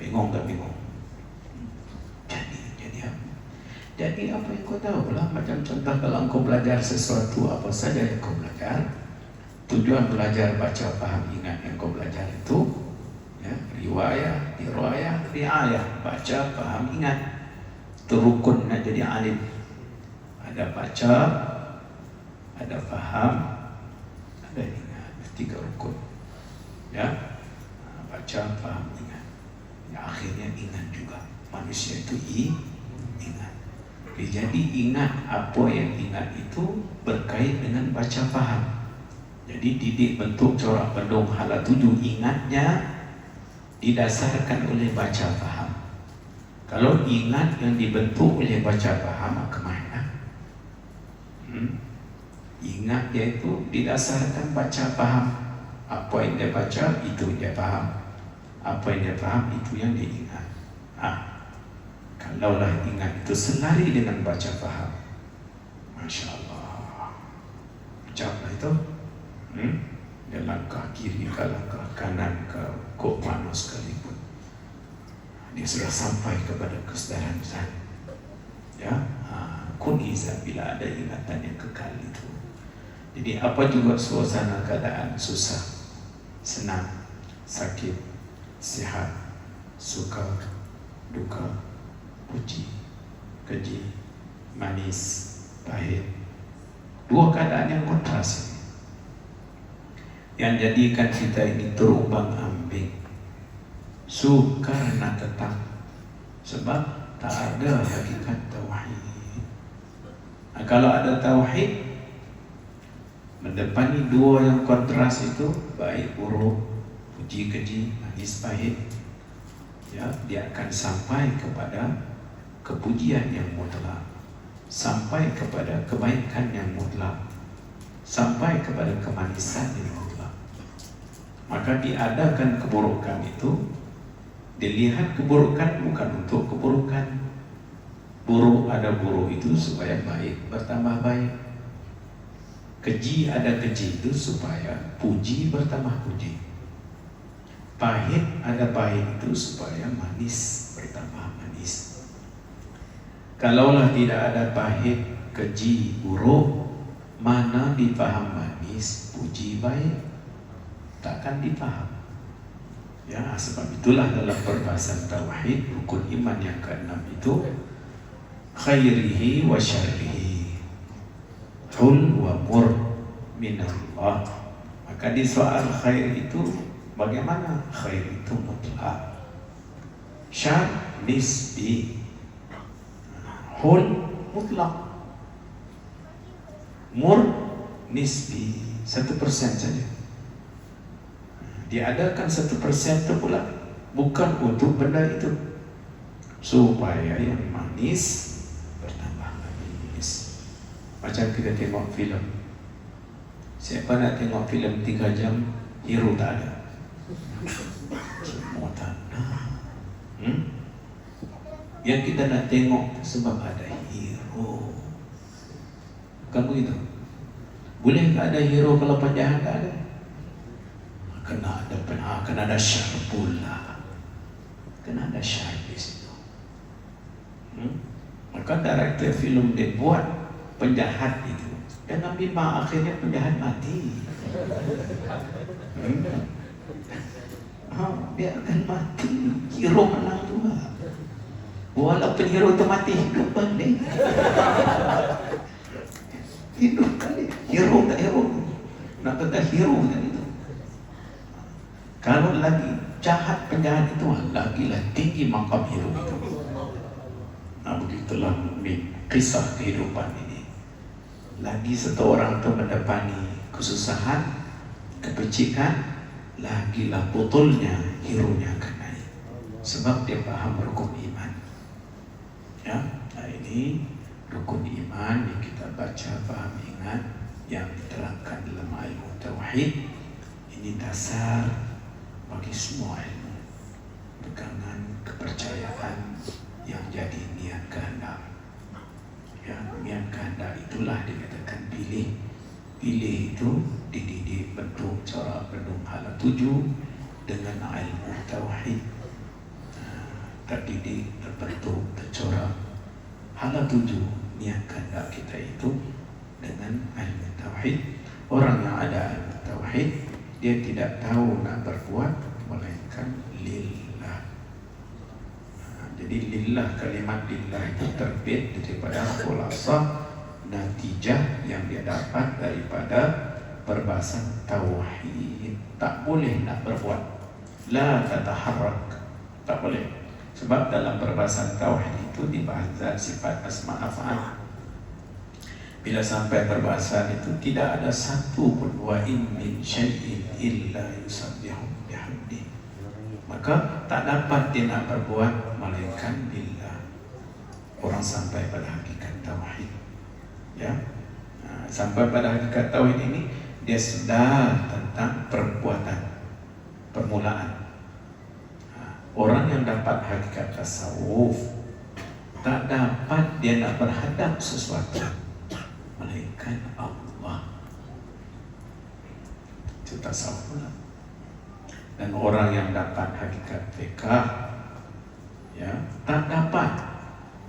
Bingung tak bingung? Jadi apa? Jadi apa yang kau tahu lah. Macam contoh kalau kau belajar sesuatu, apa saja yang kau belajar, tujuan belajar, baca, paham, ingat yang kau belajar itu, ya, riwayah, riayah, baca, paham, ingat. Itu rukun nak jadi alim. Ada baca, ada paham, ada ingat. 3 rukun. Ya, baca, paham, ingat. Ya, akhirnya ingat juga. Manusia itu ingat. Jadi ingat, apa yang ingat itu berkait dengan baca paham. Jadi didik bentuk corak bendung hala 7, ingatnya didasarkan oleh baca paham. Kalau ingat yang dibentuk oleh baca paham, kemana? Ingat dia itu didasarkan baca paham. Apa yang dia baca, itu dia paham. Apa yang dia paham, itu yang dia ingat. Kalaulah ingat itu selari dengan baca paham, Masya Allah, ucaplah itu. Dia langkah kiri ke langkah kanan ke kok mana sekalipun, dia sudah sampai kepada kesedaran zat. Ya, kun iza, bila ada ingatan yang kekal itu. Jadi apa juga suasana keadaan susah, senang, sakit, sihat, suka, duka, puji, keji, manis, pahit, 2 keadaan yang kontras ini, yang jadikan kita ini terumbang ambing, suka nak tetap, sebab tak ada hakikat tauhid. Kalau ada tauhid, mendepani 2 yang kontras itu, baik buruk, puji, keji, manis, pahit, ya, dia akan sampai kepada kepujian yang mutlak, sampai kepada kebaikan yang mutlak, sampai kepada kemanisan yang mutlak. Maka diadakan keburukan itu, dilihat keburukan bukan untuk keburukan. Buruk ada buruk itu supaya baik bertambah baik. Keji ada keji itu supaya puji bertambah puji. Pahit ada pahit itu supaya manis bertambah manis. Kalaulah tidak ada pahit, keji, buruk, mana dipaham manis, puji, baik, takkan dipaham. Ya, sebab itulah dalam perbahasan tauhid, rukun iman yang ke-6 itu, khairihi wa syarrihi, hul wa mur minallah. Maka di soal khair itu, bagaimana? Khair itu mutlak, syar nisbi, hul mutlak, mur nisbi, 1% saja. Diadakan 1% itu pula bukan untuk benda itu, supaya yang manis bertambah manis. Macam kita tengok filem, siapa nak tengok filem 3 jam, hero tak ada, semua tak ada. Yang kita nak tengok sebab ada hero. Bukan begitu? Boleh tak ada hero kalau penjahat tak ada? Kena ada syar pula. Kena ada syar di situ. Maka director filem dia buat penjahat itu, dan memang akhirnya penjahat mati. Biarkan mati, hero menang juga. Walaupun hero itu mati, hidup balik. Hidup balik. Hero tak hero, nak kata hero kan itu. Kalau lagi jahat penjahat itu, lagilah tinggi makam hero itu. Nah, begitulah kisah kehidupan ini. Lagi satu orang itu mendepani kesusahan, kepecikan, lagilah botolnya hero-nya akan naik. Sebab dia paham rukun iman. Ya, nah ini rukun iman yang kita baca, paham, ingat, yang diterangkan dalam ilmu tauhid. Ini dasar bagi semua ilmu, pegangan, kepercayaan yang jadi niat kehendak. Ya, niat kehendak itulah dikatakan pilih. Pilih itu dididik bentuk cara bentuk hala 7 dengan ilmu tauhid. terdidik, terbentuk, tercorak. Hala 7 niat kehendak kita itu dengan ilmu tauhid. Orang yang ada ilmu tauhid, dia tidak tahu nak berbuat melainkan lillah. Jadi lillah, kalimat lillah itu terbit daripada khulasah natijah yang dia dapat daripada perbahasan tauhid. Tak boleh nak berbuat, la tataharrak, tak boleh. Sebab dalam perbahasan tauhid itu dibahas sifat asma af'al. Bila sampai perbahasan itu tidak ada satu pun wa in min syai'in illa yusabbihu bihamdi, maka tak dapat dia nak berbuat melainkan billah. Orang sampai pada hakikat tauhid, ya. Sampai pada hakikat tauhid ini dia sedar tentang perbuatan, permulaan. Orang yang dapat hakikat tasawuf tak dapat dia nak berhadap sesuatu melainkan Allah. Itu tasawuf. Dan orang yang dapat hakikat fiqh, ya, tak dapat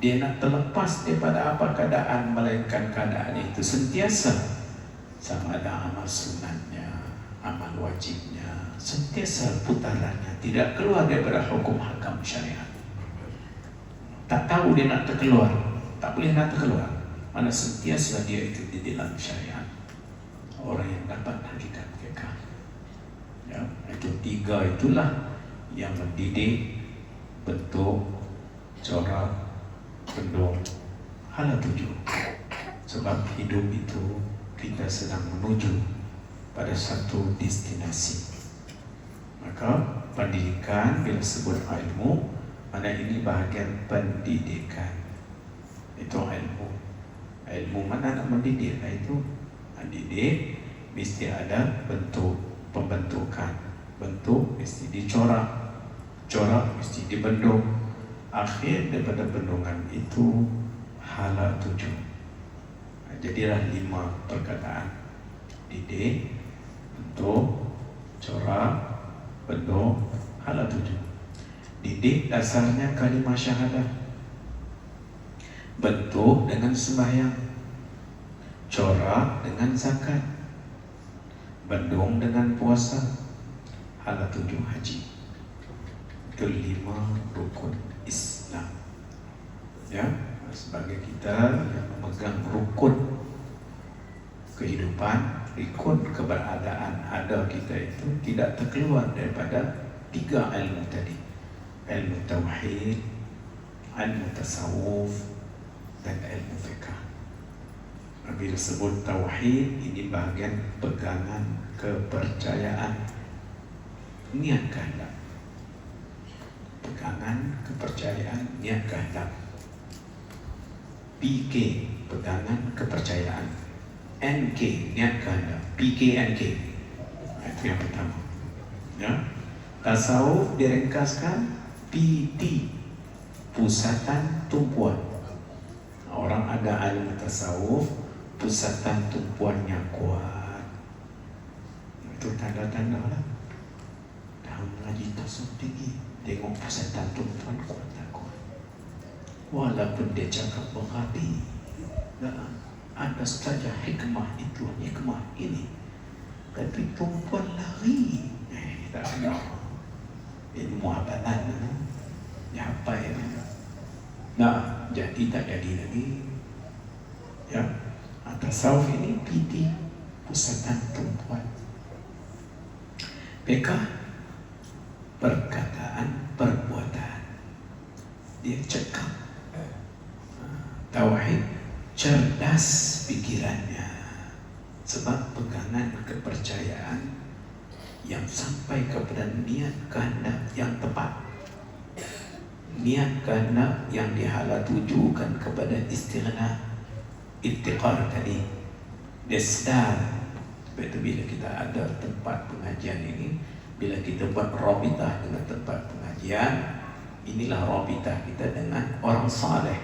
dia nak terlepas daripada apa keadaan melainkan keadaan itu sentiasa, sama ada amal sunatnya, amal wajibnya, sentiasa putarannya tidak keluar daripada hukum hakam syariat. Tak tahu dia nak terkeluar, tak boleh nak terkeluar, mana sentiasa dia itu di dalam syariat. Orang yang dapat hakikat fiqh, ya, itu 3 itulah yang mendidik, bentuk, corak, bendung. Hala 7. Sebab hidup itu kita sedang menuju pada satu destinasi. Maka pendidikan bila sebut ilmu, mana ini bahagian pendidikan. Itu ilmu. Ilmu mana nak mendidik? Itu mendidik mesti ada bentuk, pembentukan. Bentuk mesti dicorak, corak mesti dibendung. Akhir daripada bendungan itu hala 7. Jadilah 5 perkataan: didik, bentuk, corak, bendung, hala 7. Didik dasarnya kalimah syahadah, bentuk dengan sembahyang, corak dengan zakat, bendung dengan puasa, hala 7 haji. Itu 5 rukun Islam. Ya, sebagai kita yang memegang rukun kehidupan, rukun keberadaan ada kita itu tidak terkeluar daripada 3 ilmu tadi: ilmu tauhid, ilmu tasawuf, dan ilmu fiqh. Bila sebut tauhid, ini bahagian pegangan kepercayaan, niat kehendak. Pegangan kepercayaan, niat kehendak. PK, pegangan kepercayaan. NK, niat kehendak. PK, NK. Itu yang pertama. Ya. Tasawuf diringkaskan PT, pusatan tumpuan. Orang ada ilmu tasawuf, pusatan tumpuannya kuat. Itu tanda-tanda lah. Dah mengaji tasawuf tinggi, tengok pusatan tumpuan kuat tak kuat. Walaupun dia cakap mengapi, ada saja hikmah itu, hikmah ini, tapi tumpuan lari. Tak kenal ilmu hafalan, dia apa ya? Nah, jadi tak jadi lagi. Ya, tasawuf ini PT, pusatan tumpuan. PK, perkataan, perbuatan. Dia cekap. Tauhid, cerdas pikirannya. Sebab pegangan kepercayaan yang sampai kepada niat kehendak yang tepat. Niat kehendak yang dihala tujukan kepada istighna, iftiqar tadi. Dia sedar. Sebab itu bila kita ada tempat pengajian ini, bila kita buat rabitah dengan tempat pengajian, inilah rabitah kita dengan orang saleh.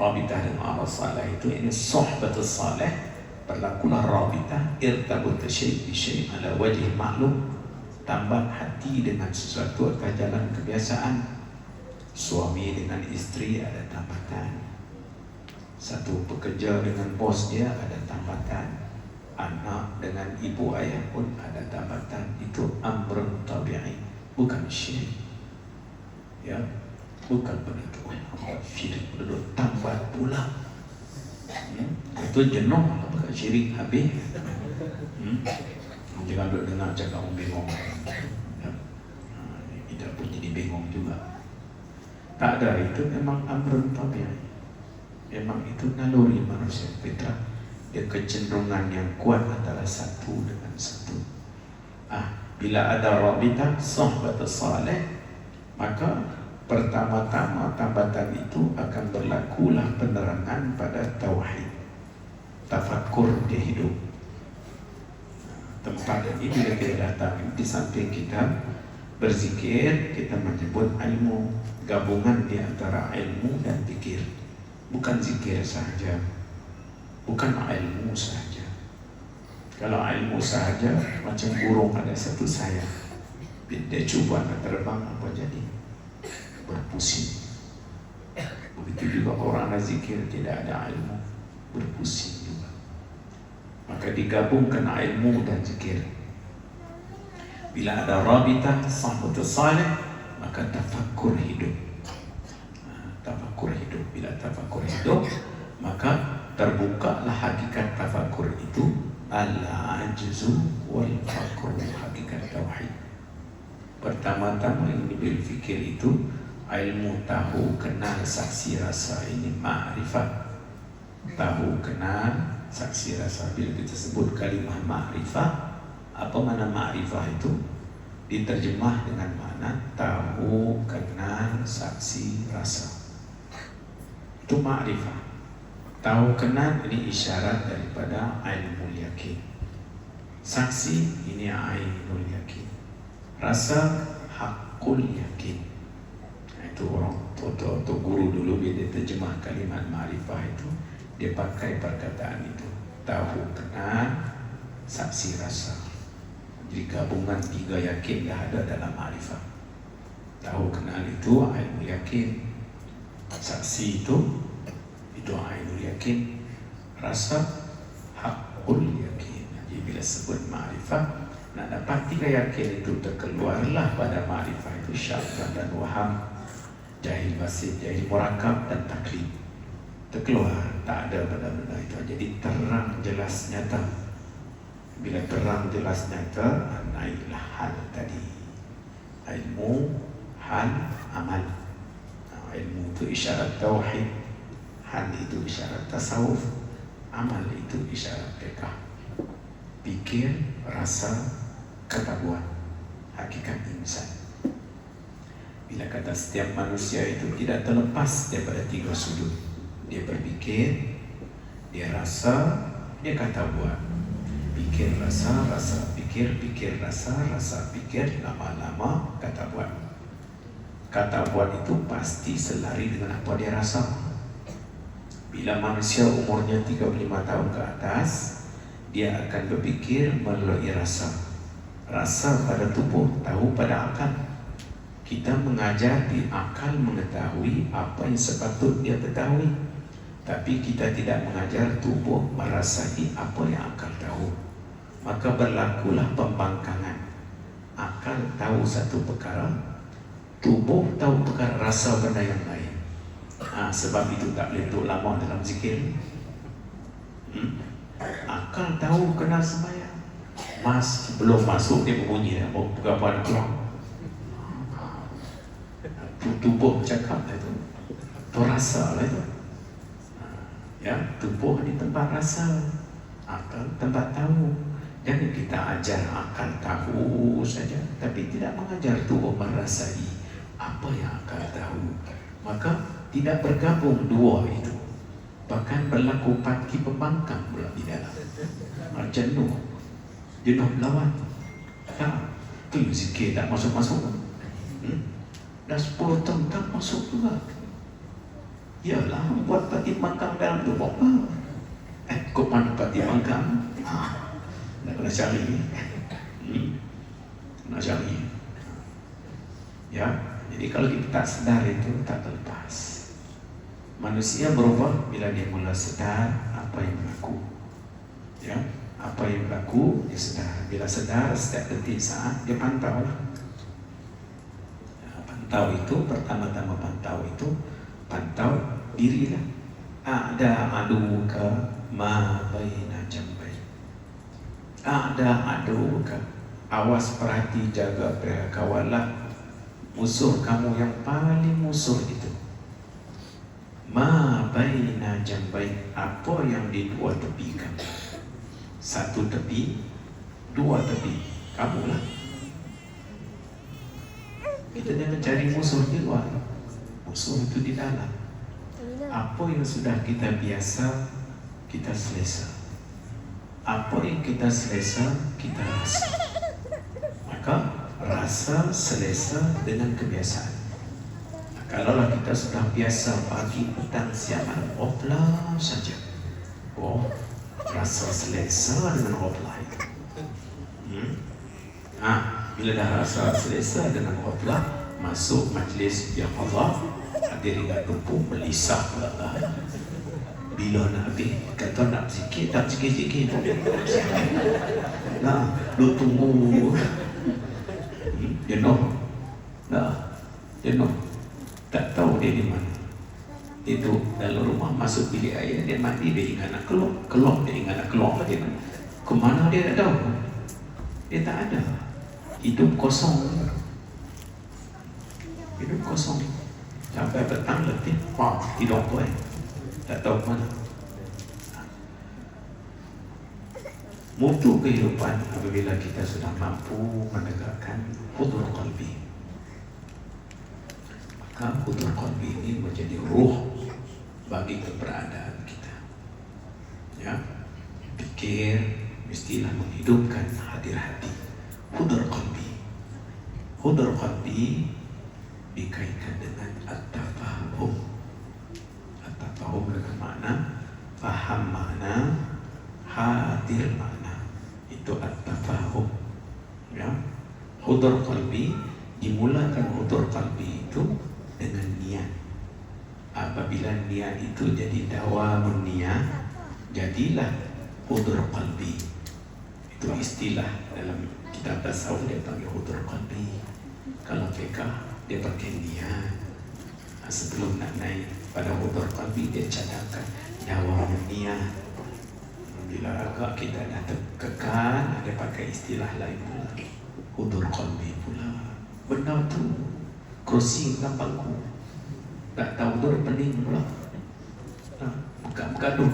Rabitah dengan orang saleh itu, ini sohbatus saleh. Berlakulah rabitah, irtabut syai' bi syai' ala wajhi ma'lum, tambah hati dengan sesuatu atas jalan kebiasaan. Suami dengan istri ada tambatan. Satu pekerja dengan bos dia ada tambatan. Anak dengan ibu ayah pun ada tambatan. Itu amrun tabi'i, bukan syirik. Ya, bukan begitu. Syirik begitu tambat pula. Itu jenuh lah, bukan syirik habis. Jangan duduk dengar cakap bingung. Ya. Tidak pun jadi bingung juga. Tak ada, itu memang amrun tabi'i. Memang itu naluri manusia fitrah. Dia kecenderungan yang kuat antara satu dengan satu. Bila ada rabitah sohbat saleh, maka pertama-tama tambatan itu akan berlakulah penerangan pada tauhid, tafakkur di hidup. Tempat ini bila kita datang, di samping kita berzikir, kita menyebut ilmu, gabungan di antara ilmu dan pikir. Bukan zikir sahaja, bukan ilmu sahaja. Kalau ilmu sahaja macam burung ada satu sayap, dia cuba nak terbang, apa jadi? Berpusing. Begitu juga orang nak zikir tidak ada ilmu, berpusing juga. Maka digabungkan ilmu dan zikir. Bila ada rabitah sahbatus salih, maka tafakkur hidup. Tafakkur hidup. Bila tafakkur hidup, maka terbukalah hakikat tafakkur itu, al-ajzu wal faqru, hakikat tauhid. Pertama-tama yang berfikir itu ilmu tahu, kenal, saksi, rasa. Ini ma'rifat. Tahu, kenal, saksi, rasa. Bila kita sebut kalimah ma'rifah, apa makna ma'rifah itu? Diterjemah dengan makna tahu, kenal, saksi, rasa. Itu ma'rifah. Tahu, kenal, ini isyarat daripada ilmu yakin. Saksi, ini ainul yakin. Rasa, hakul yakin. Itu orang atau guru dulu bila dia terjemah kalimat ma'rifah itu, dia pakai perkataan itu. Tahu, kenal, saksi, rasa. Jadi gabungan tiga yakin dah ada dalam ma'rifah. Tahu, kenal itu ilmu yakin. Saksi itu ainul yakin. Rasa, hakul yakin. Jadi bila sebut ma'rifah, nak dapat tiga yakin itu, terkeluarlah pada ma'rifah itu syabdan dan waham, jahil basit, jahil murakab dan taklid. Terkeluar, tak ada benda-benda itu. Jadi terang, jelas, nyata. Bila terang, jelas, nyata, naiklah hal tadi. Ilmu, hal, amal. Ilmu itu isyarat tauhid, hal itu isyarat tasawuf, amal itu isyarat fiqh. Pikir, rasa, ketahuan, hakikat insan. Bila kata setiap manusia itu tidak terlepas daripada tiga sudut. Dia berpikir, dia rasa, dia kata buat. Pikir, rasa, rasa, pikir, pikir, rasa, rasa, pikir, lama-lama kata buat. Kata buat itu pasti selari dengan apa dia rasa. Bila manusia umurnya 35 tahun ke atas, dia akan berpikir melalui rasa. Rasa pada tubuh, tahu pada akal. Kita mengajar di akal mengetahui apa yang sepatut dia ketahui, tapi kita tidak mengajar tubuh merasai apa yang akal tahu. Maka berlakulah pembangkangan. Akal tahu satu perkara, tubuh tahu perkara, rasa benda yang lain. Sebab itu tak boleh duduk lama dalam zikir. Akal tahu kenal sembahyang, belum masuk dia berbunyi dah, berapa ada keluar. Tubuh cakap lah itu, tu rasa lah itu. Ya, tubuh di tempat rasa, akal tempat tahu. Jangan kita ajar akal tahu saja, tapi tidak mengajar tubuh merasai apa yang akal tahu. Maka tidak bergabung dua itu. Bahkan berlaku patki pembangkang pula di dalam. Jenuh lawan. Itu zikir tak masuk-masuk. Dah 10 tahun tak masuk juga. Yalah, buat patimbangkang dalam tubuh. Kok mana patimbangkang? Nak kena cari. Nak cari. Ya, Jadi kalau kita tak sedar itu tak terlepas. Manusia berubah bila dia mula sedar apa yang berlaku. Ya, apa yang berlaku dia sedar. Bila sedar setiap detik saat dia pantau lah. Ya, pantau itu pertama-tama pantau dirilah. Ada aduka ma baina jambai. Ada aduka. Awas, perhati, jaga, kawalah musuh kamu yang paling musuh itu. Ma baina jambai, apa yang di dua tepi kamu. Satu tepi, dua tepi, kamulah. Kita jangan cari musuh di luar, musuh itu di dalam. Apa yang sudah kita biasa, kita selesa. Apa yang kita selesa, kita rasa. Maka rasa selesa dengan kebiasaan. Kalaulah kita sudah biasa pagi, petang, siang, malam, oplah saja. Oh, rasa selesa dengan oplah itu. Bila dah rasa selesa dengan oplah, masuk majlis yang Allah, hadir ingat tumpung, melisah pula. Bila nak habis, kata nak sikit, tak sikit-sikit. Nah, lu tunggu. Jenuh. Nah, jenuh. Tak tahu dia di mana. Itu dalam rumah masuk bilik air, dia mandi, dia ingat nak keluar, dia ingat nak keluar lagi. Kemana dia tak tahu? Dia tak ada. Hidup kosong. Hidup kosong. Sampai petang letih, tidur apa tak tahu mana. Mutu kehidupan apabila kita sudah mampu menegakkan hudur qalbi. Maka hudur qalbi ini menjadi ruh bagi keberadaan kita. Ya, pikir mestilah menghidupkan hadir hati. Hudur qalbi. Hudur qalbi dikaitkan dengan at-tafahum. At-tafahum dengan makna faham makna, hadir makna. Itu at-tafahum. Ya, hudur qalbi, dimulakan hudur qalbi itu dengan niat. Apabila niat itu jadi dawamun niat, jadilah hudur qalbi. Itu istilah dalam kitab tasawuf, dia panggil hudur qalbi. Kalau fiqh dia pakai niat. Sebelum nak naik pada hudur qalbi, dia cadangkan dawamun niat. Bila agak kita dah terkekan, dia pakai istilah lain pula, hudur qalbi pula. Benda tu kerusi dengan bangku, tak tahu hudur pening pula. Bergaduh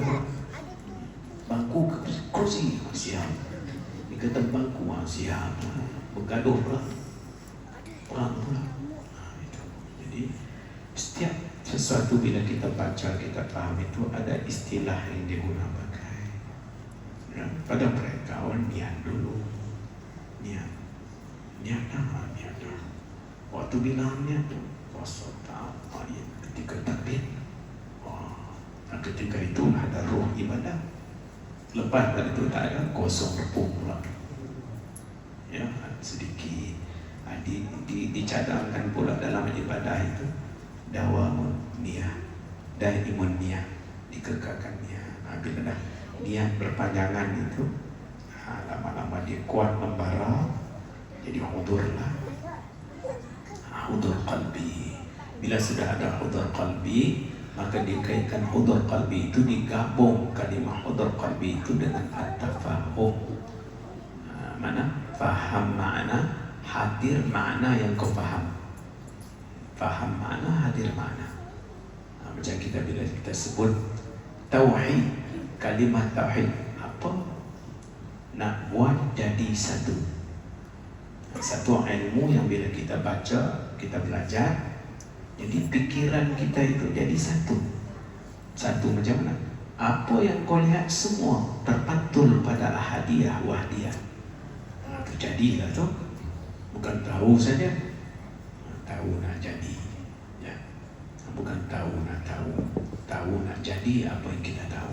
bangku kerusi, siap. Dia kata bangku, siap. Bergaduh pula, perang pula. Itu. Jadi setiap sesuatu bila kita baca, kita faham, itu ada istilah yang digunakan. Ya, pada mereka niat dulu, niat dah. Waktu bilang niat tu, puasa tak, ketika takbir, ketika itu ada roh ibadah. Lepas dari itu tak ada, kosong repung pula. Ya, sedikit. Dicadangkan pula dalam ibadah itu dawamun niat, daimun niat, dikekalkan niat. Bila dah niat berpanjangan itu, lama-lama dia kuat membara, jadi hudurlah, hudur qalbi. Bila sudah ada hudur qalbi, maka dikaitkan hudur qalbi itu, digabung kalimah hudur qalbi itu dengan at-tafahum. Mana? Faham makna, hadir makna yang kau faham. Faham makna, hadir makna. Macam kita bila kita sebut tauhid, kalimah tauhid apa? Nak buat jadi satu. Satu ilmu yang bila kita baca, kita belajar, jadi pikiran kita itu jadi satu. Satu macam mana? Apa yang kau lihat semua terpantul pada ahadiyah, wahdiyah. Terjadilah tu. Bukan tahu saja, tahu nak jadi. Ya. Bukan tahu nak tahu, tahu nak jadi apa yang kita tahu.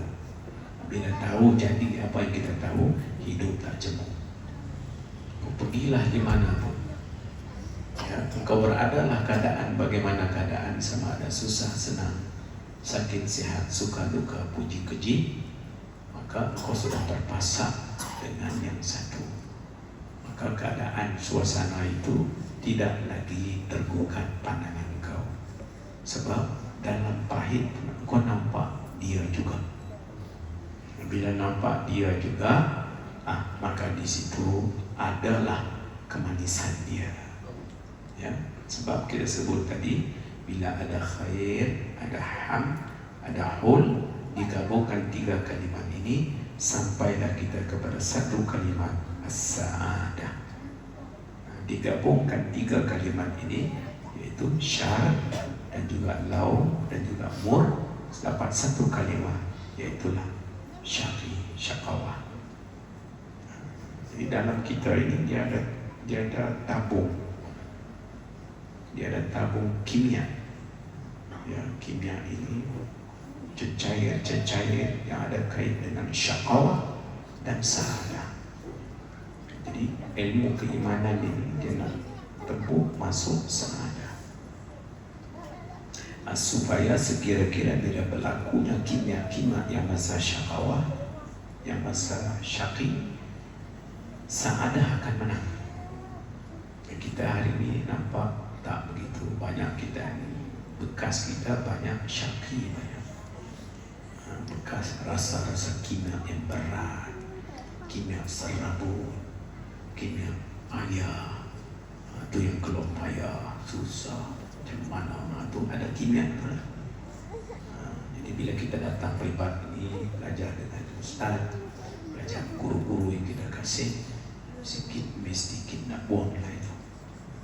Bila tahu jadi apa yang kita tahu, hidup tak jemu. Pergilah di mana pun, ya, Ya, engkau beradalah keadaan bagaimana keadaan, sama ada susah, senang, sakit, sehat, suka, duka, puji, keji, maka engkau sudah terpasang dengan yang satu. Maka keadaan suasana itu tidak lagi tergugat pandangan engkau. Sebab dalam pahit engkau nampak dia juga. Bila nampak dia juga, maka di situ adalah kemanisan dia. Ya, sebab kita sebut tadi, bila ada khair, ada ham, ada hul, digabungkan 3 kalimat ini, sampailah kita kepada satu kalimat as-sa'adah. Digabungkan 3 kalimat ini, yaitu syar dan juga lau dan juga mur, dapat satu kalimat, yaitulah syaqi, syaqawah. Jadi dalam kita ini dia ada tabung. Dia ada tabung kimia. Ya, kimia ini cecair yang ada kait dengan syaqawah dan sa'adah. Jadi ilmu keimanan ini dia nak tembus masuk sa'adah. Supaya sekira-kira bila berlakunya kimia yang masa syaqawah, yang masa syaqi, sa'adah akan menang. Kita hari ini nampak tak begitu banyak kita ini, bekas kita banyak syaqi, banyak bekas rasa-rasa kimia yang berat, kimia serabut, kimia payah, itu yang keluar payah, susah, macam mana tu ada kimia tu. Jadi bila kita datang privat ini, belajar dengan ustaz, belajar guru-guru yang kita kasih, sikit demi sedikit nak buang lah itu,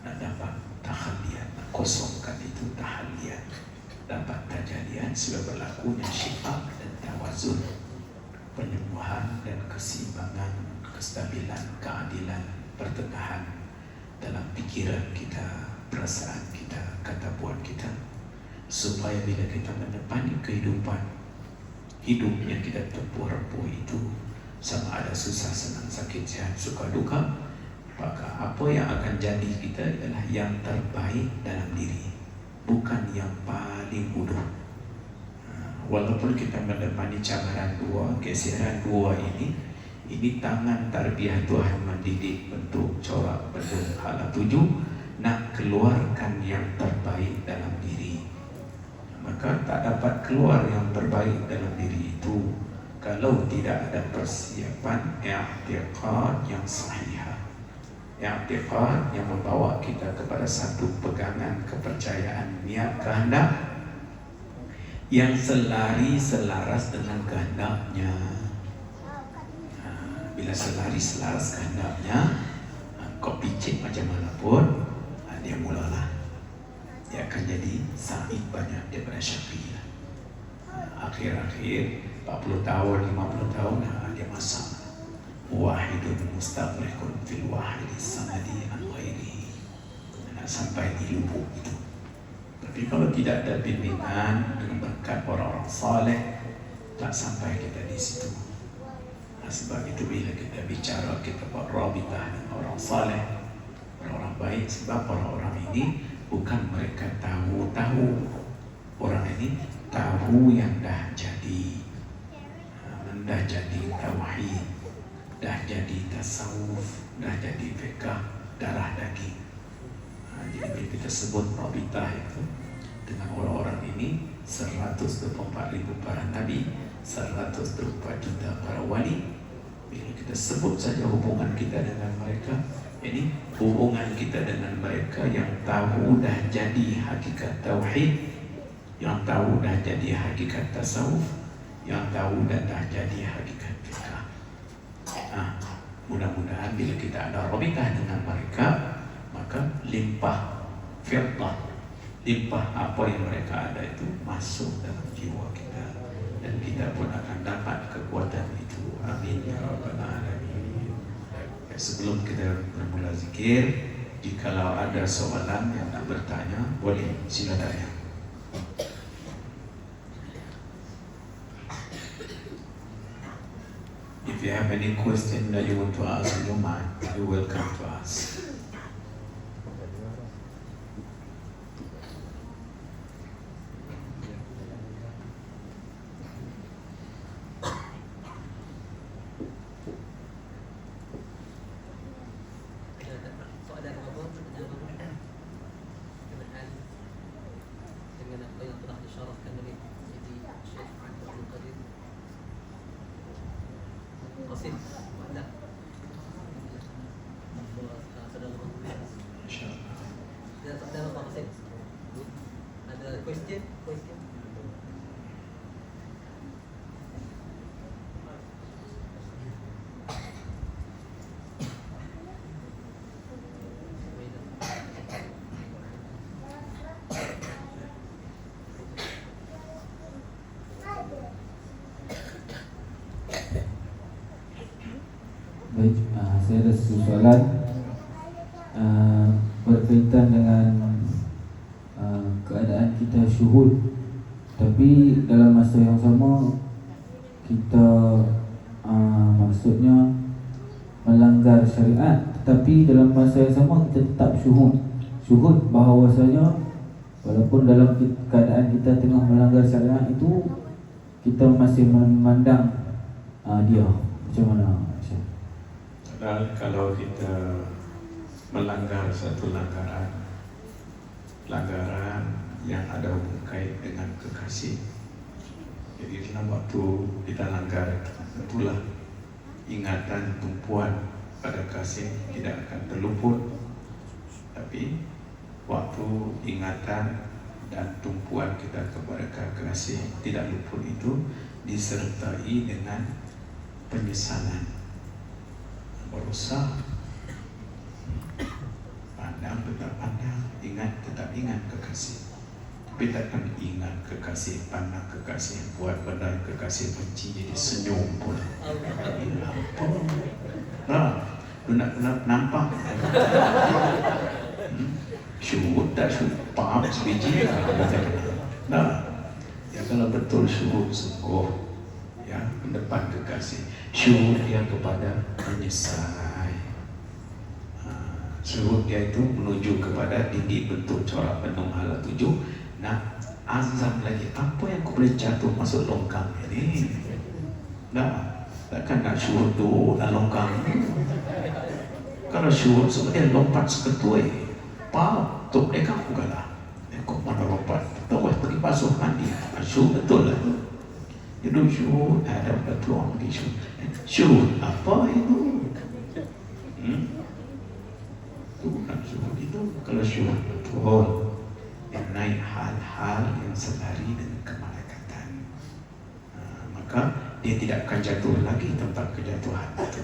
nak dapat tahalian, nak kosongkan itu tahalian, dapat tajalian, sudah berlakunya syifa dan tawazun, penyembuhan dan keseimbangan, kestabilan, keadilan, pertengahan dalam pikiran kita, perasaan kita, kata buat kita, supaya bila kita menepani kehidupan, hidup yang kita tempuh-rempuh itu, sama ada susah, senang, sakit, sehat, suka, duka, maka apa yang akan jadi kita adalah yang terbaik dalam diri, bukan yang paling bodoh. Walaupun kita menepani cabaran dua, geseran dua ini tangan tarbiyah Tuhan mendidik bentuk, corak, bentuk, hala 7, nak keluarkan yang terbaik dalam diri. Maka tak dapat keluar yang terbaik dalam diri itu kalau tidak ada persiapan i'tiqad yang sahihah. I'tiqad yang membawa kita kepada satu pegangan kepercayaan, niat, kehendak yang selaras dengan kehendaknya. Bila selaras kehendaknya, kau picit macam mana pun, dia mulalah, dia akan jadi sa'id banyak daripada syaqi. Akhir-akhir 40 tahun, 50 tahun, dia masak wahidun mustaqrikun fil wahidi samadi an ghairihi, sampai di lubuk itu. Tapi kalau tidak ada bimbingan dengan berkat orang-orang saleh, tak sampai kita di situ. Sebab itu bila kita bicara, kita buat rabitah dengan orang saleh, orang-orang baik, sebab orang-orang ini bukan mereka tahu, orang ini tahu yang dah jadi, dah jadi tauhid, dah jadi tasawuf, dah jadi fiqh, darah daging. Jadi kita sebut rabitah itu dengan orang-orang ini, 124.000 para nabi, 124 juta para wali. Bila kita sebut saja hubungan kita dengan mereka, ini hubungan kita dengan mereka yang tahu dah jadi hakikat tauhid, yang tahu dah jadi hakikat tasawuf, yang tahu dah jadi hakikat fiqh. Mudah-mudahan bila kita ada rabitah dengan mereka, maka limpah firqah, limpah apa yang mereka ada itu masuk dalam jiwa kita, dan kita pun akan dapat kekuatan itu. Amin ya rabbal alamin. Sebelum kita bermula zikir, jikalau ada soalan yang nak bertanya, boleh sila tanya. If you have any question that you want to ask in your mind, you're welcome to ask. apa yang telah disyarahkan oleh Siti Syekh Abdul Qadir Qasim Wanda. InsyaAllah. Ada apa Qasim? Ada question? Baik, saya ada satu soalan berkaitan dengan keadaan kita syuhud, tapi dalam masa yang sama kita maksudnya melanggar syariat, tetapi dalam masa yang sama kita tetap syuhud bahawasanya walaupun dalam keadaan kita tengah melanggar syariat itu kita masih memandang dia. Macam mana? Dan kalau kita melanggar satu pelanggaran yang ada hubungan kait dengan kekasih, jadi dalam waktu kita langgar, tentulah ingatan tumpuan pada kasih tidak akan terluput. Tapi waktu ingatan dan tumpuan kita kepada kekasih tidak luput itu disertai dengan penyesalan. Berusaha pandang tetap pandang, ingat tetap ingat kekasih, tapi takkan ingat kekasih, pandang kekasih, buat benda kekasih benci jadi senyum pun. Lu nak nampak syuhud tak syuhud paham sebiji ya kalau betul syuhud sungguh ya mendepan kekasih, syuhud dia kepada menyesal. Syuhud dia itu menuju kepada didik bentuk corak penuh hala tujuh. Nak azam lagi, apa yang aku boleh jatuh masuk longkang ini? Takkan nak syuhud tu dalam longkang. Kalau syuhud sebenarnya lompat seketui pau, tuk mereka aku galah. Kau mana lompat? Tahu pergi basuh mandi. Syuhud betul lah. Jadi syuhud ada peluang di syuhud. Syuhud apa itu? Itu bukan syuhud itu. Kalau syuhud betul, yang naik hal-hal yang selari dengan kemalaikatan, maka dia tidak akan jatuh lagi tempat kejatuhan itu.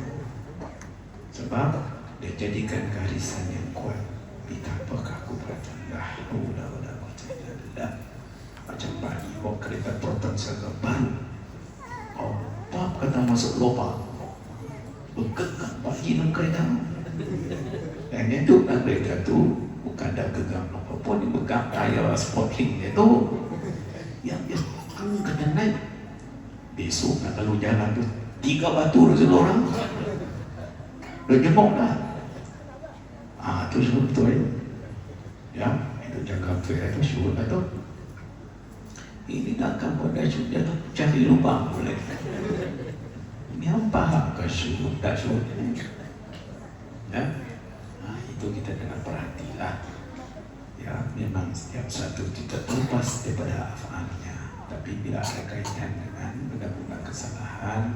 Sebab dia jadikan garisan yang kuat. Betapakah kuatan la haula wala quwwata illa billah. Macam bayi bawa kereta proton serga baru. Apa kata masuk lubang, bergegang bagi dalam kereta. Yang itu dalam kereta tu bukan ada gegang apapun, dia pegang tayar spotling dia tu. Yang dia kena naik. Besok nak lalu jalan tu 3 batu satu orang. Dia jemuk dah. Itu syuhud betul ya. Itu jaga kereta tu syuhud tu. Ini takkan pada syuhud dia tu cari lubang boleh. Ini apa ke syuhud tak syuhud ya. Itu kita kena perhatilah ya. Memang setiap satu kita terlepas daripada afalnya, tapi bila ada kaitan dengan benda-benda kesalahan,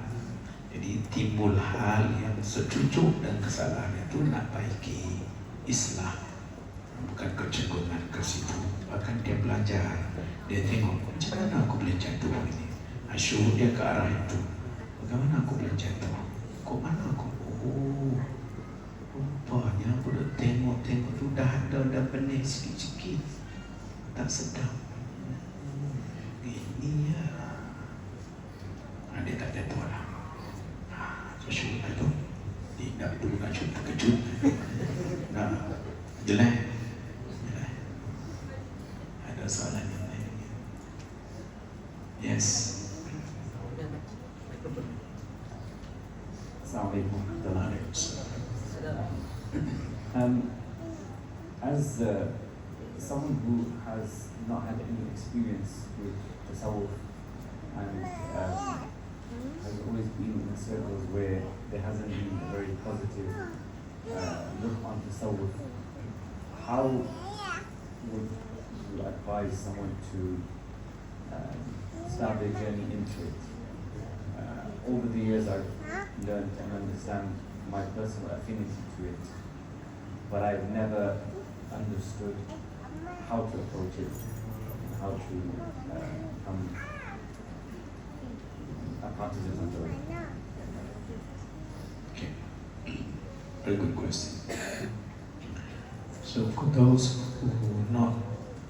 jadi timbul hal yang setuju dan kesalahan itu nak baiki, islah, bukan kecenderungan ke situ. Bahkan dia belajar, dia tengok macam mana aku boleh jatuh ini. Syuhud dia ke arah itu. Bagaimana aku boleh jatuh? Kok mana aku? Rupanya aku dah tengok tu dah benih sikit-sikit, tak sedap. Ini ya. Dia tak jatuh lah. Syuhud itu tidak, itu bukan syuhud terkejut. Jelek. Ada soalan yang lain? Yes. Assalamualaikum warahmatullahi wabarakatuh. As someone who has not had any experience with tasawwuf and has always been in circles where there hasn't been a very positive look on tasawwuf, how would advise someone to start their journey into it. Over the years, I've learned and understand my personal affinity to it, but I've never understood how to approach it, and how to become a participant of it. Okay, very good question. So for those who have not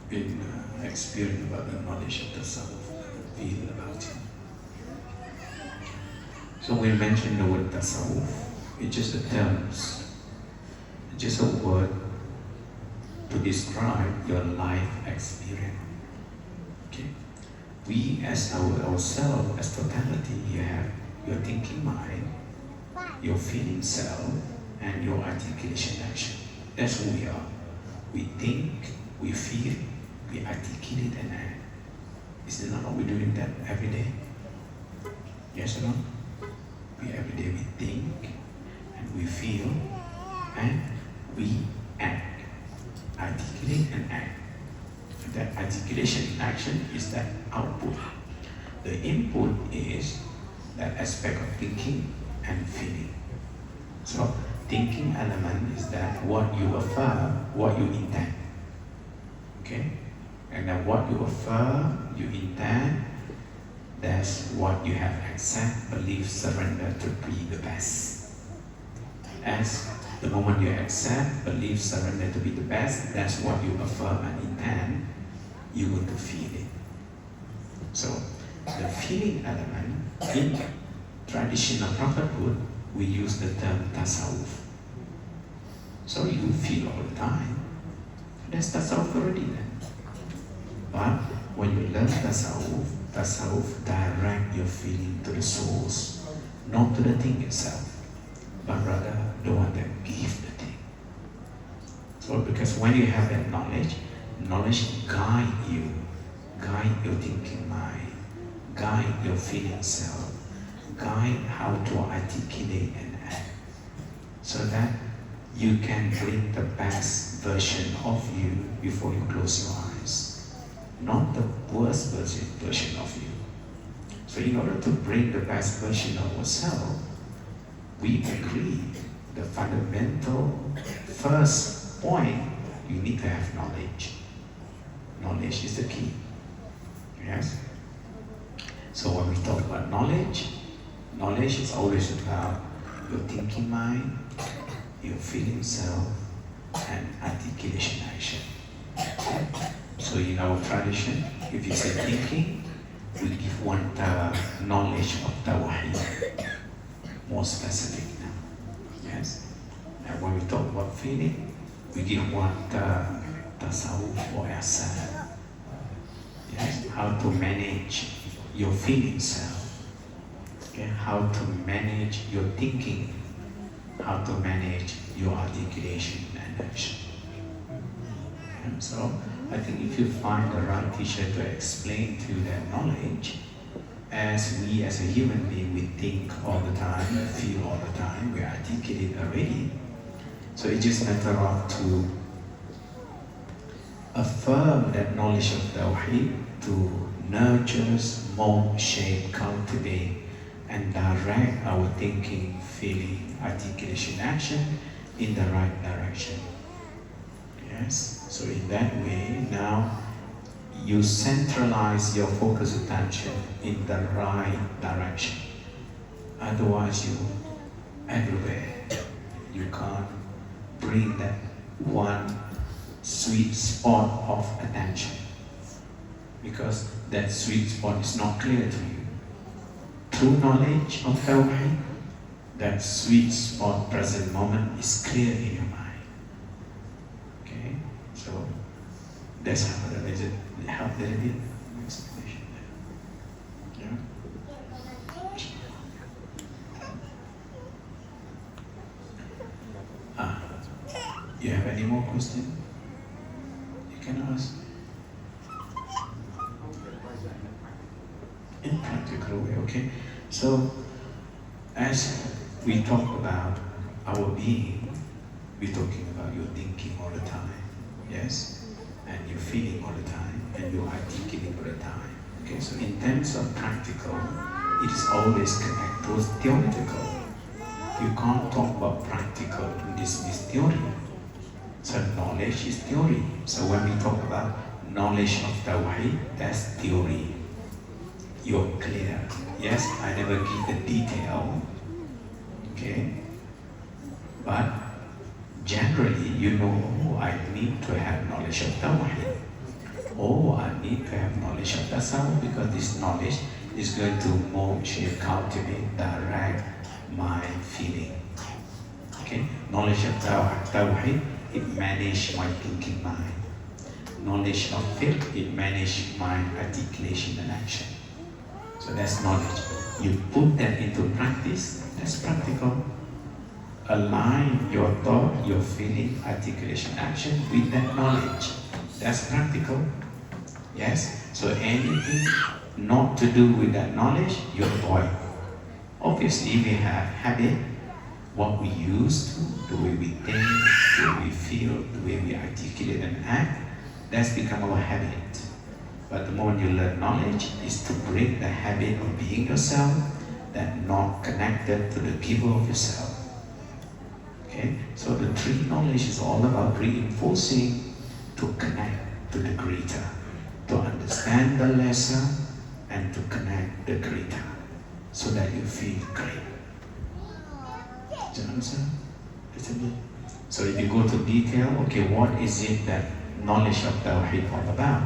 been experienced about the knowledge of the self, feel about it. So we mentioned the word tasawwuf. It's just a term, just a word to describe your life experience. Okay, we as ourselves as totality, you have your thinking mind, your feeling self, and your articulation action. That's who we are. We think, we feel, we articulate and act. Is it not what we're doing that every day? Yes or no? Every day we think and we feel and we act. Articulate and act. That articulation and action is that output. The input is that aspect of thinking and feeling. So thinking element is that what you affirm, what you intend. Okay? And then what you affirm, you intend, that's what you have accept, believe, surrender to be the best. As the moment you accept, believe, surrender to be the best, that's what you affirm and intend, you're going to feel it. So the feeling element, in traditional prophethood, we use the term tasawwuf. So you feel all the time. That's tasawwuf already then. But when you learn tasawwuf direct your feeling to the source, not to the thing itself, but rather the one that gives the thing. So because when you have that knowledge guide your thinking mind, guide your feeling self, guide how to articulate and act, so that you can bring the best version of you before you close your eyes, not the worst version of you. So in order to bring the best version of ourselves, we agree the fundamental first point, you need to have knowledge. Knowledge is the key. Yes? So when we talk about knowledge is always about your thinking mind, your feeling self, and articulation action. Okay? So in our tradition, if you say thinking, we give one knowledge of Tawheed, more specific now. Yes? And when we talk about feeling, we give one tasawwuf or ihsan. Yes? How to manage your feeling self. Okay? How to manage your thinking. How to manage your articulation and action. And so, I think if you find the right teacher to explain to you that knowledge, as we as a human being, we think all the time, we feel all the time, we articulate already. So it's just a matter of to affirm that knowledge of Tawheed, to nurture, mold, shape, cultivate, and direct our thinking, feeling, articulation, action in the right direction. Yes? So in that way, now you centralize your focus attention in the right direction. Otherwise, you everywhere. You can't bring that one sweet spot of attention, because that sweet spot is not clear to you. True knowledge of Tawheed, that sweet spot, present moment, is clear in your mind. Okay? So that's how it helped a little bit. Explanation there. Yeah? You have any more questions? You can ask. In practical way, okay? So, as we talk about our being, we're talking about your thinking all the time, yes? and you're feeling all the time, and you're articulating all the time. Okay, so in terms of practical, it is always connected to theoretical. You can't talk about practical and dismiss theory. So knowledge is theory. So when we talk about knowledge of Tawheed, that's theory. You're clear. Yes, I never give the detail. Okay? But generally, you know, oh, I need to have knowledge of Tawheed. Oh, I need to have knowledge of Tasawwuf because this knowledge is going to mold, shape, cultivate, direct my feeling. Okay? Knowledge of Tawheed, it manages my thinking mind. Knowledge of fiqh, it manages my articulation and action. So that's knowledge. You put that into practice, that's practical. Align your thought, your feeling, articulation, action with that knowledge. That's practical. Yes? So anything not to do with that knowledge, you avoid. Obviously, we have habit, what we use to, the way we think, the way we feel, the way we articulate and act, that's become our habit. But the moment you learn knowledge is to break the habit of being yourself, that not connected to the giver of yourself. Okay? So the tree knowledge is all about reinforcing to connect to the greater, to understand the lesser and to connect the greater, so that you feel great. Do you understand? So if you go to detail, okay, what is it that knowledge of Tawheed all about?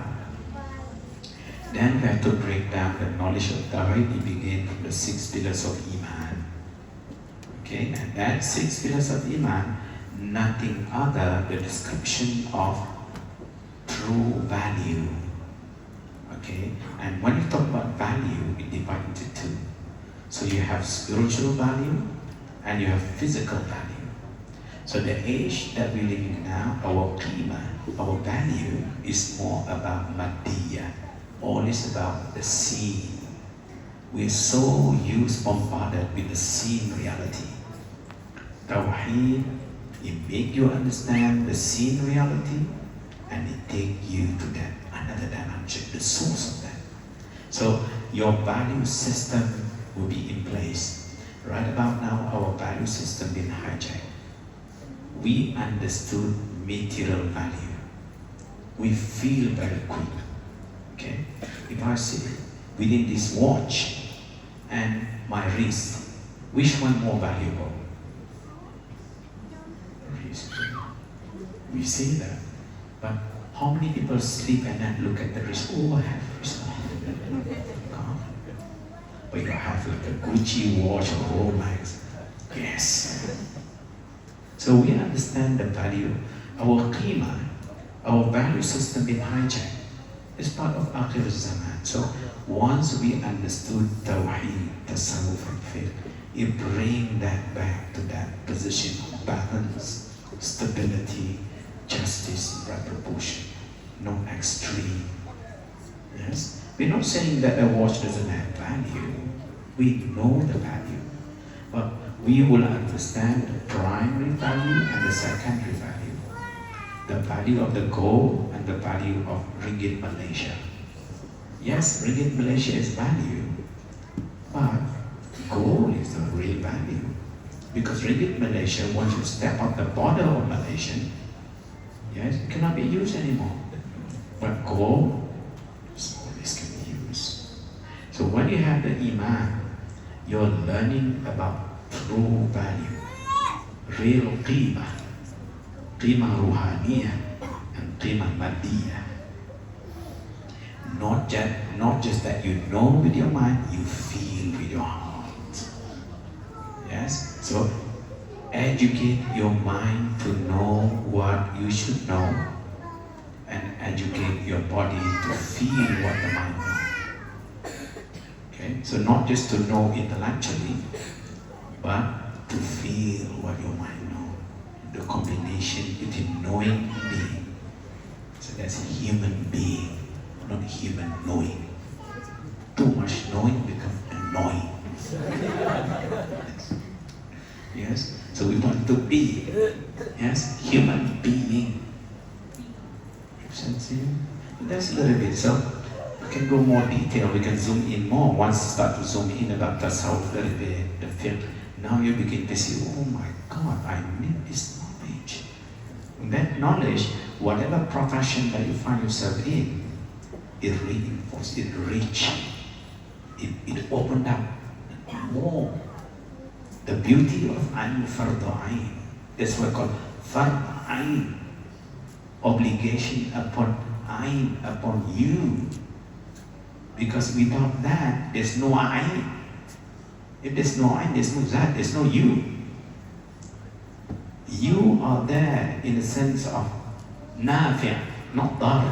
Then we have to break down the knowledge of Tawheed. It begins from the 6 pillars of Iman. Okay, and that 6 pillars of Iman, nothing other the description of true value. Okay, and when you talk about value, it divides into two. So you have spiritual value and you have physical value. So the age that we live in now, our qima, our value is more about madiyah. All is about the seen. We're so bombarded with the seen reality. Tawheed, it make you understand the seen reality and it take you to that another dimension, the source of that. So your value system will be in place. Right about now, our value system been hijacked. We understood material value. We feel very quick. Okay? If I say within this watch and my wrist, which one more valuable? Wrist. We say that. But how many people sleep and then look at the wrist? Oh, I have wrist. But you have like a Gucci watch or Rolex. Yes. So we understand the value. Our qima, our value system in hijack is part of Akhir Zaman. So once we understood Tawheed, Tasawwuf and faith, it brings that back to that position of balance, stability, justice, right proportion, no extreme. Yes? We're not saying that a watch doesn't have value. We know the value. But we will understand the primary value and the secondary value. The value of the gold and the value of Ringgit Malaysia. Yes, Ringgit Malaysia is value, but gold is the real value. Because Ringgit Malaysia, once you step up the border of Malaysia, yes, it cannot be used anymore. But gold always can be used. So when you have the Iman, you're learning about true value, real qimah, qimah ruhaniyah and qimah madiyah. Not just that you know with your mind, you feel with your heart. Yes? So educate your mind to know what you should know and educate your body to feel what the mind knows. Okay? So not just to know intellectually, but to feel what your mind knows. The combination between knowing and being. So that's a human being, not human knowing. Too much knowing becomes annoying. Yes? So we want to be. Yes? Human being. Makes sense? See? That's a little bit. So we can go more detail. We can zoom in more. Once you start to zoom in about tasawwuf a little bit, the field. Now you begin to see, oh my God, I need this knowledge. And that knowledge, whatever profession that you find yourself in, it reinforces, it reach, it opened up more. The beauty of Ain Fardu Ain. That's what called Fardu Ain. Obligation upon Ain, upon you. Because without that, there's no Ain. If there's no Ain, there's no Zat, there's no you. You are there in the sense of Nafi', not Dar.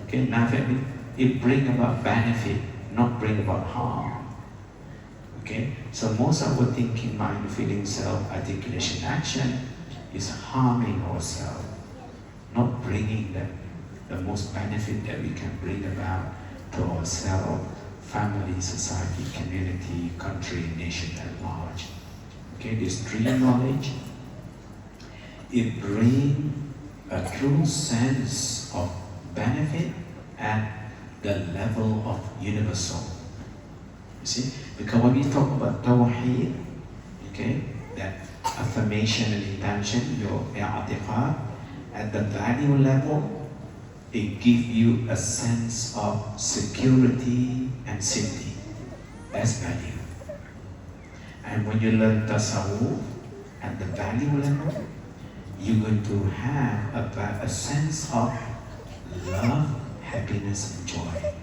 Okay, Nafi' means it bring about benefit, not bring about harm. Okay, so most of our thinking, mind, feeling, self, articulation, action is harming ourselves, not bringing the most benefit that we can bring about to ourselves, family, society, community, country, nation at large. Okay, this tree knowledge, it brings a true sense of benefit at the level of universal. You see, because when we talk about Tawheed, okay, that affirmation and intention, your i'atiqad, at the value level, it gives you a sense of security and safety. That's value. And when you learn tasawwuf at the value level, you're going to have a sense of love, happiness, and joy.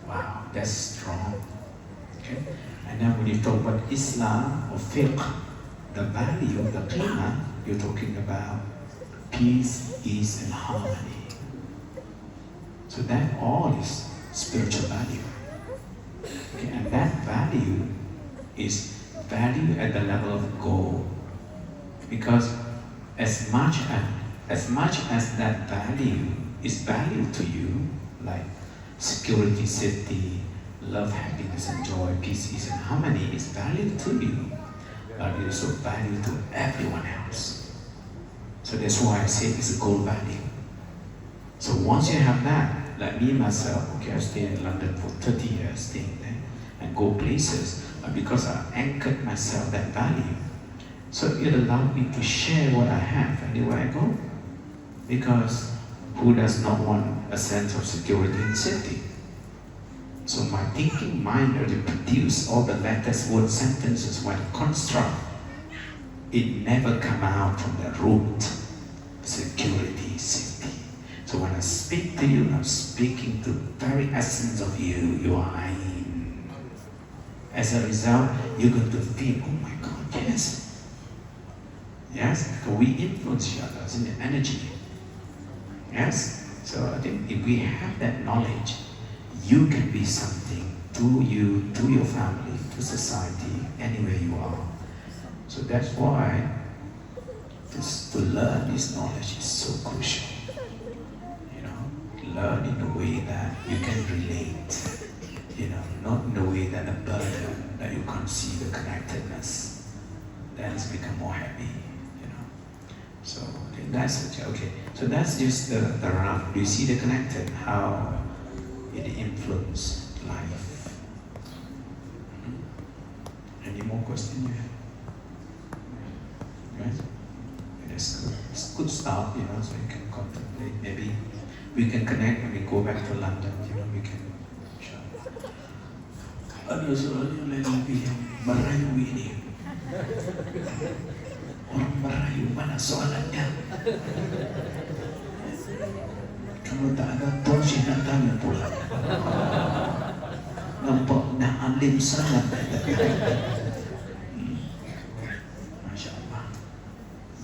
Wow, that's strong. Okay? And then when you talk about Islam or fiqh, the value of the qimah, you're talking about peace, ease, and harmony. So that all is spiritual value. Okay? And that value is value at the level of goal. Because as much as that value is value to you, like security, safety, love, happiness, and joy, peace, ease, and harmony is value to you, but it is also value to everyone else. So that's why I say it's a goal value. So once you have that, like me myself, okay, I stayed in London for 30 years, staying there, and go places, but because I anchored myself that value, so it allowed me to share what I have anywhere I go. Because who does not want a sense of security and safety? So my thinking mind already produce all the letters, words, sentences when construct. It never come out from the root, security, safety. So when I speak to you, I'm speaking to the very essence of you, you are Ain. As a result, you're going to feel, oh my God, yes. Yes, because we influence each other in the energy. Yes, so I think if we have that knowledge, you can be something to you, to your family, to society, anywhere you are. So that's why to learn this knowledge is so crucial. You know, learn in a way that you can relate. You know, not in a way that a burden that you can't see the connectedness. Then it's become more heavy. So okay, that's it. Okay, so that's just the round. Do you see the connected? How it influences life. Any more questions you have? Right? That's good. It's a good start, you know. So you can contemplate. Maybe we can connect when we go back to London. You know, we can. Ada soalnya lagi yang merayu ini. Orang merayu mana soalannya? Kalau tak ada porsi nak tanya pula. Nampak dah alim sangat. Masya Allah.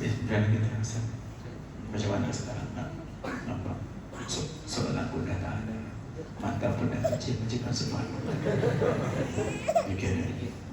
Biar kita rasa macam mana sekarang nampak soalan pun dah tak ada, mata pun dah kecil macam semua. You get it?